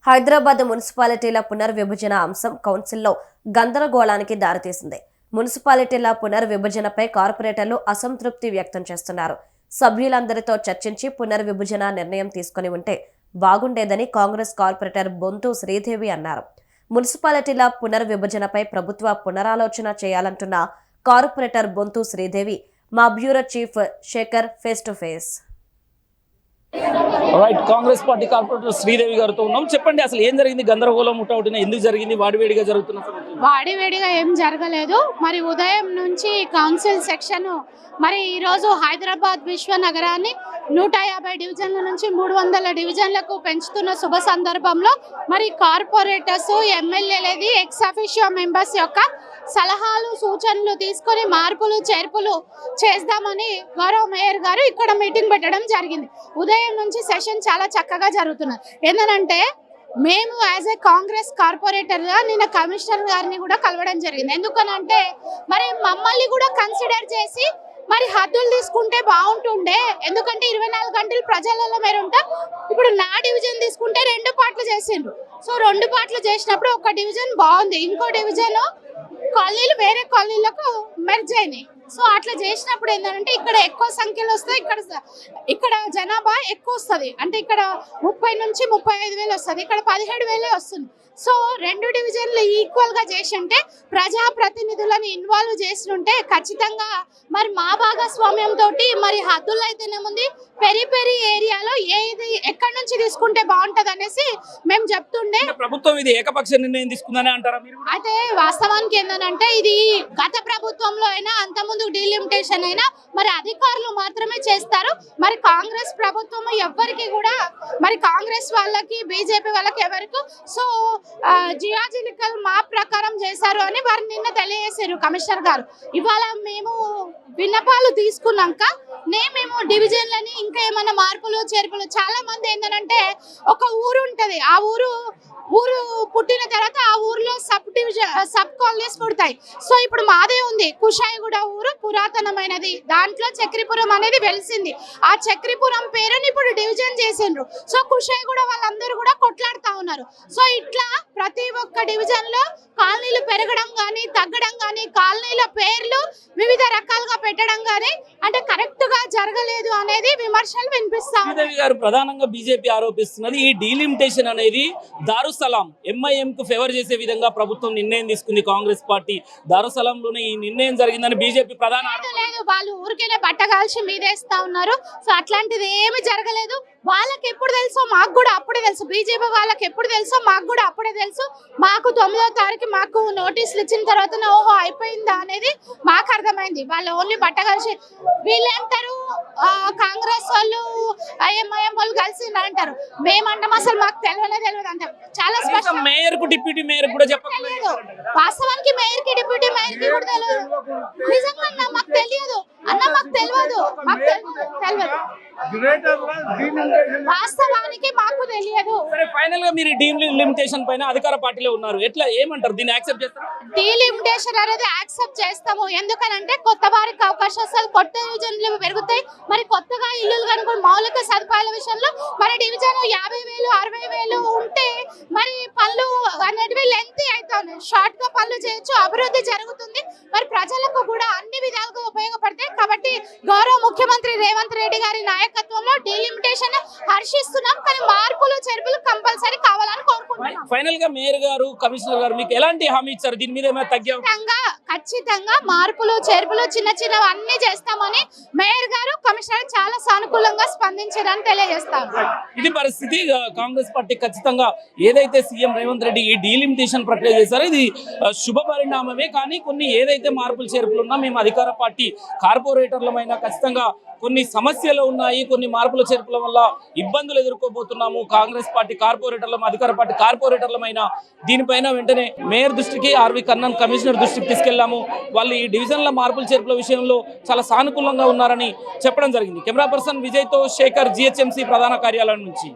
హైదరాబాద్ మున్సిపాలిటీల పునర్విభజన అంశం కౌన్సిల్లో గందరగోళానికి దారితీసింది. మున్సిపాలిటీల పునర్విభజనపై కార్పొరేటర్లు అసంతృప్తి వ్యక్తం చేస్తున్నారు. సభ్యులందరితో చర్చించి పునర్విభజన నిర్ణయం తీసుకుని ఉంటే బాగుండేదని కాంగ్రెస్ కార్పొరేటర్ బొంతు శ్రీదేవి అన్నారు. మున్సిపాలిటీల పునర్విభజనపై ప్రభుత్వ పునరాలోచన చేయాలంటున్న కార్పొరేటర్ బొంతు శ్రీదేవి మా bureau chief Shekhar face to face. Right, Congress party corporator Sridevi గారితో ఉన్నాం. చెప్పండి, అసలు ఏం జరిగింది? గందరగోళం ముఠావుటిన ఎందుకు జరిగింది? వాడివేడిగా జరుగుతున్న వాడివేడిగా ఏం జరగలేదు. మరి ఉదయం నుంచి కౌన్సిల్ సెక్షన్ మరి ఈరోజు హైదరాబాద్ విశ్వనగరాన్ని 150 డివిజన్ల నుంచి 300 డివిజన్లకు పెంచుతున్న శుభ సందర్భంలో మరి కార్పొరేటర్స్, ఎమ్మెల్యేలది, ఎక్స్ అఫిషియో మెంబర్స్ యొక్క సలహాలు, సూచనలు తీసుకొని మార్పులు చేర్పులు చేద్దామని గౌరవ మేయర్ గారు ఇక్కడ మీటింగ్ పెట్టడం జరిగింది. ఉదయం నుంచి సెషన్ చాలా చక్కగా జరుగుతున్నది. ఏంటంటే మేము యాజ్ ఏ కాంగ్రెస్ కార్పొరేటర్గా నిన్న కమిషనర్ గారిని కూడా కలవడం జరిగింది. ఎందుకనంటే మరి మమ్మల్ని కూడా కన్సిడర్ చేసి మరి హద్దులు తీసుకుంటే బాగుంటుండే. ఎందుకంటే 24 గంటలు ప్రజలలో మీరు ఉంటాం. ఇప్పుడు నా డివిజన్ తీసుకుంటే 2 పార్ట్లు చేసిండ్రు. సో 2 పార్ట్లు చేసినప్పుడు ఒక డివిజన్ బాగుంది, ఇంకో డివిజన్ కాలనీలు వేరే కాలనీలకు మెర్జ్ అయినాయి. సో అట్లా చేసినప్పుడు ఏంటంటే ఇక్కడ ఎక్కువ సంఖ్యలో వస్తుంది, ఇక్కడ జనాభా ఎక్కువ వస్తుంది. అంటే ఇక్కడ 30 నుంచి 35 వేలు వస్తుంది, ఇక్కడ 17 వేలే వస్తుంది. సో 2 డివిజన్లు ఈక్వల్ గా చేసి ఉంటే, ప్రజాప్రతినిధులను ఇన్వాల్వ్ చేసి ఉంటే ఖచ్చితంగా మరి మా భాగస్వామ్యంతో మరి హద్దులు అయితేనేముంది, పెరి ఏరియాలో ఏది ఎక్కడి నుంచి తీసుకుంటే బాగుంటది అనేసి మేము చెప్తుండే. ప్రభుత్వం ఇది ఏకపక్ష నిర్ణయం తీసుకుందని అంటారా మీరు? అయితే వాస్తవానికి ఏంటంటే ఇది గత ప్రభుత్వంలో అయినా అంతకుముందు డీలిమిటేషన్ అయినా మరి అధికారులు మాత్రమే చేస్తారు. మరి కాంగ్రెస్ ప్రభుత్వం ఎవరికి కూడా మరి కాంగ్రెస్ వాళ్ళకి, బీజేపీ వాళ్ళకి ఎవరికి సో జియాజిలికల్ మా ప్రకారం చేశారు అని వారు నిన్న తెలియజేశారు కమిషనర్ గారు. ఇవాళ మేము విన్నపాలు తీసుకున్నాక మేము డివిజన్లని ఇంకా ఏమైనా మార్పులు చేర్పులు, చాలా మంది ఏంటంటే ఒక ఊరు ఉంటది, ఆ ఊరు పుట్టిన తర్వాత ఆ ఊర్లో సబ్ కాలనీస్ పుడతాయి. సో ఇప్పుడు మాదే ఉంది కుషాయిగూడ ఊరు, పురాతనమైనది, దాంట్లో చక్రిపురం అనేది వెలిసింది. ఆ చక్రిపురం పేరుని ఇప్పుడు డివిజన్ చేసిండ్రు. సో కుషాయిగూడ వాళ్ళందరూ కూడా కొట్లాడుతా ఉన్నారు. సో ఇట్లా ప్రతి ఒక్క డివిజన్ లో కాలనీలు పెరగడం కానీ తగ్గడం కానీ, కాలనీల పేర్లు వివిధ రకాలుగా పెట్టడం కానీ అంటే కరెక్ట్ గా జరగలేదు అనేది విమర్శలు వినిపిస్తాయి. ప్రధానంగా బీజేపీ ఆరోపిస్తున్నది ఈ డీలిమిటేషన్ అనేది దారుసలాం ఎంఐఎం కు ఫేవర్ చేసే విధంగా ప్రభుత్వం నిర్ణయం తీసుకుంది. కాంగ్రెస్ పార్టీ దారుసలాంలోనే ఈ నిర్ణయం జరిగిందని బీజేపీ ప్రధాన లేదు, వాళ్ళు ఊరికేనే బట్టగాల్చి మీదేస్తా ఉన్నారు. సో అట్లాంటిది ఏమి జరగలేదు. వాళ్ళకి ఎప్పుడు తెలుసో మాకు కూడా అప్పుడే తెలుసు, బీజేపీ వాళ్ళకి ఎప్పుడు తెలుసో మాకు కూడా అప్పుడే తెలుసు. మాకు 9వ తారీఖు మాకు నోటీసులు ఇచ్చిన తర్వాత ఓహో అయిపోయిందా అనేది మాకు అర్థమైంది. వాళ్ళు ఓన్లీ బట్టగలిసి వీళ్ళేంటారు, కాంగ్రెస్ వాళ్ళు ఎంఐఎం వాళ్ళు కలిసి అంటారు. మేమంటాం అసలు మాకు తెలియదు అంటారు. చాలా స్పష్టం. మేయర్ కు డిప్యూటీ మేయర్ కూడా చెప్పలేదు. వాస్తవానికి మేయర్ కి డిప్యూటీ మేయర్ కి కూడా తెలియదు. నిజంగా మాకు తెలియదు అన్న, మాకు తెలియదు, వాస్తవానికి మాకు తెలియదు. ఫైనల్ గా మీరు డీలిమిటేషన్ పైన అధికార పార్టీలో ఉన్నారు, ఎట్లా ఏమంటారు? దీన్ని యాక్సెప్ట్ చేస్తారు? డీలిమిటేషన్ అనేది యాక్సెప్ట్ చేస్తాము. ఎందుకనంటే కొత్త వారికి అవకాశం వస్తుంది, కొత్త డివిజన్లు పెరుగుతాయి. మరి కొత్తగా ఇల్లులు కనుక మౌలిక సదుపాయాల విషయంలో మరి డివిజన్ 50,000 60,000 ఉంటే మరి పనులు అనేటివి లెంతీ అవుతాయి, షార్ట్ గా పనులు చేయొచ్చు, అభివృద్ధి జరుగుతుంది. మరి ప్రజలకు కూడా అన్ని విధాలుగా ఉపయోగపడతాయి. కాబట్టి గౌరవ ముఖ్యమంత్రి రేవంత్ రెడ్డి గారి నాయకత్వంలో డీలిమిటేషన్ హర్షిస్తున్నాం, కానీ మార్పులు చేర్పులు కంపల్సరీ కావాలని కోరుకుంటున్నాం. ఫైనల్ గా మేయర్ గారు, కమిషనర్ గారు మీకు ఎలాంటి హామీ ఇచ్చారు? దీని మీద ఖచ్చితంగా మార్పులు చేర్పులు చిన్న అన్ని చేస్తామని మేయర్ గారు, కమిషనర్ చాలా సానుకూలంగా స్పందించారని తెలియజేస్తాం. ఇది పరిస్థితి. కాంగ్రెస్ పార్టీ ఖచ్చితంగా ఏదైతే సీఎం రేవంత్ రెడ్డి ఈ డీలిమిటేషన్ ప్రక్రియ చేశారో ఇది శుభ పరిణామమే. కానీ కొన్ని ఏదైతే మార్పులు చేర్పులు ఉన్నా మేము అధికార పార్టీ కార్పొరేటర్లమైనా ఖచ్చితంగా కొన్ని సమస్యలు ఉన్నాయి, కొన్ని మార్పుల చేర్పుల వల్ల ఇబ్బందులు ఎదుర్కోబోతున్నాము. కాంగ్రెస్ పార్టీ కార్పొరేటర్లం, అధికార పార్టీ కార్పొరేటర్లమైనా దీనిపైన వెంటనే మేయర్ దృష్టికి, ఆర్వి కర్ణన్ కమిషనర్ దృష్టికి తీసుకెళ్లాము. వాళ్ళు ఈ డివిజన్ల మార్పుల చేర్పుల విషయంలో చాలా సానుకూలంగా ఉన్నారని చెప్పడం జరిగింది. కెమెరా పర్సన్ విజయ్తో శేఖర్, GHMC ప్రధాన కార్యాలయం నుంచి.